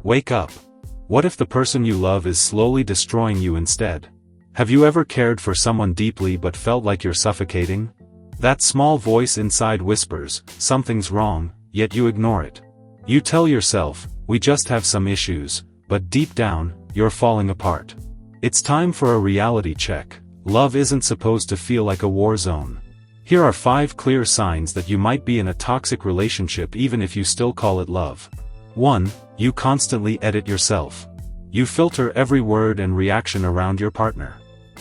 Wake up. What if the person you love is slowly destroying you instead? Have you ever cared for someone deeply but felt like you're suffocating? That small voice inside whispers, something's wrong, yet you ignore it. You tell yourself, we just have some issues, but deep down, you're falling apart. It's time for a reality check. Love isn't supposed to feel like a war zone. Here are 5 clear signs that you might be in a toxic relationship even if you still call it love. 1. You constantly edit yourself. You filter every word and reaction around your partner.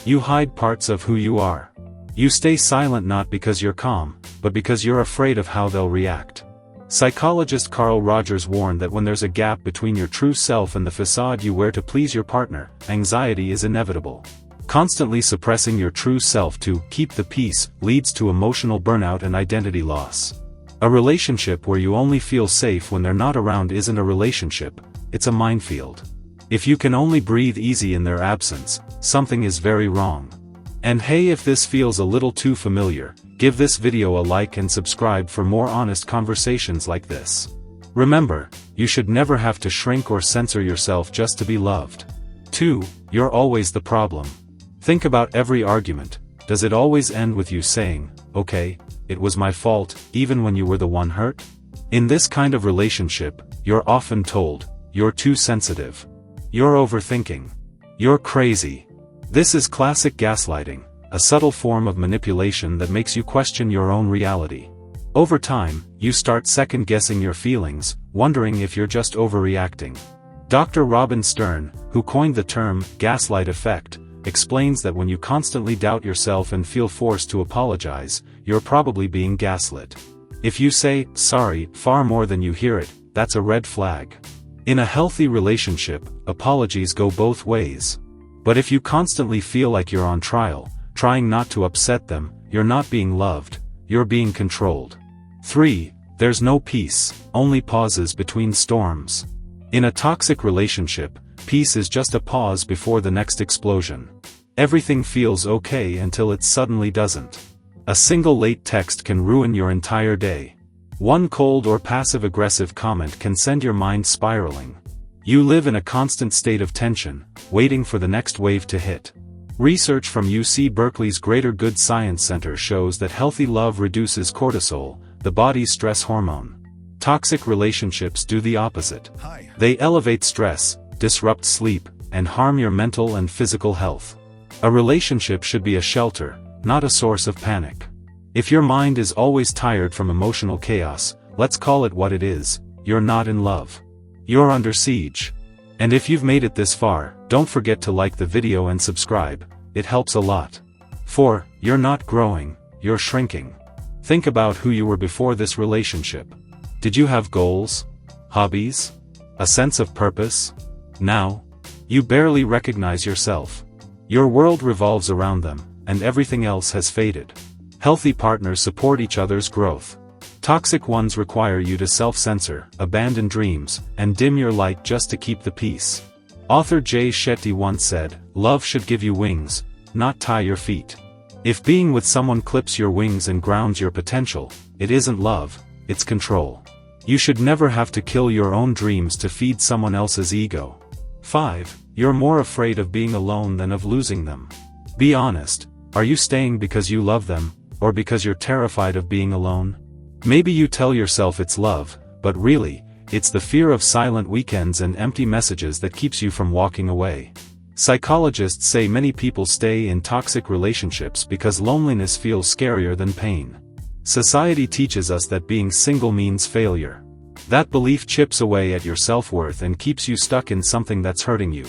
You hide parts of who you are. You stay silent not because you're calm, but because you're afraid of how they'll react. Psychologist Carl Rogers warned that when there's a gap between your true self and the facade you wear to please your partner, anxiety is inevitable. Constantly suppressing your true self to keep the peace leads to emotional burnout and identity loss. A relationship where you only feel safe when they're not around isn't a relationship, it's a minefield. If you can only breathe easy in their absence, something is very wrong. And hey, if this feels a little too familiar, give this video a like and subscribe for more honest conversations like this. Remember, you should never have to shrink or censor yourself just to be loved. 2. You're always the problem. Think about every argument. Does it always end with you saying, okay, it was my fault, even when you were the one hurt? In this kind of relationship, you're often told, you're too sensitive. You're overthinking. You're crazy. This is classic gaslighting, a subtle form of manipulation that makes you question your own reality. Over time, you start second-guessing your feelings, wondering if you're just overreacting. Dr. Robin Stern, who coined the term gaslight effect, explains that when you constantly doubt yourself and feel forced to apologize, you're probably being gaslit. If you say, sorry, far more than you hear it, that's a red flag. In a healthy relationship, apologies go both ways. But if you constantly feel like you're on trial, trying not to upset them, you're not being loved, you're being controlled. 3. There's no peace, only pauses between storms. In a toxic relationship, peace is just a pause before the next explosion. Everything feels okay until it suddenly doesn't. A single late text can ruin your entire day. One cold or passive-aggressive comment can send your mind spiraling. You live in a constant state of tension, waiting for the next wave to hit. Research from UC Berkeley's Greater Good Science Center shows that healthy love reduces cortisol, the body's stress hormone. Toxic relationships do the opposite. They elevate stress, disrupt sleep, and harm your mental and physical health. A relationship should be a shelter, not a source of panic. If your mind is always tired from emotional chaos, let's call it what it is, you're not in love. You're under siege. And if you've made it this far, don't forget to like the video and subscribe, it helps a lot. 4. You're not growing, you're shrinking. Think about who you were before this relationship. Did you have goals? Hobbies? A sense of purpose? Now, you barely recognize yourself. Your world revolves around them, and everything else has faded. Healthy partners support each other's growth. Toxic ones require you to self-censor, abandon dreams, and dim your light just to keep the peace. Author Jay Shetty once said, "Love should give you wings, not tie your feet." If being with someone clips your wings and grounds your potential, it isn't love, it's control. You should never have to kill your own dreams to feed someone else's ego. 5. You're more afraid of being alone than of losing them. Be honest, are you staying because you love them, or because you're terrified of being alone? Maybe you tell yourself it's love, but really, it's the fear of silent weekends and empty messages that keeps you from walking away. Psychologists say many people stay in toxic relationships because loneliness feels scarier than pain. Society teaches us that being single means failure. That belief chips away at your self-worth and keeps you stuck in something that's hurting you.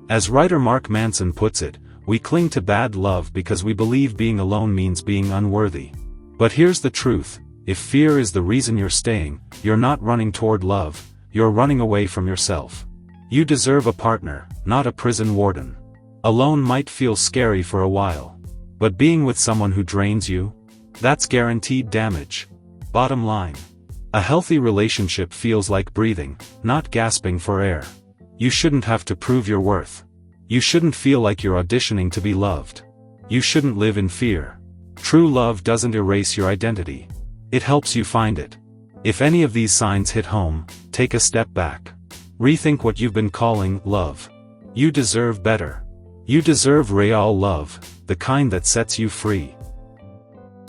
As writer Mark Manson puts it, we cling to bad love because we believe being alone means being unworthy. But here's the truth, if fear is the reason you're staying, you're not running toward love, you're running away from yourself. You deserve a partner, not a prison warden. Alone might feel scary for a while. But being with someone who drains you? That's guaranteed damage. Bottom line. A healthy relationship feels like breathing, not gasping for air. You shouldn't have to prove your worth. You shouldn't feel like you're auditioning to be loved. You shouldn't live in fear. True love doesn't erase your identity. It helps you find it. If any of these signs hit home, take a step back. Rethink what you've been calling love. You deserve better. You deserve real love, the kind that sets you free.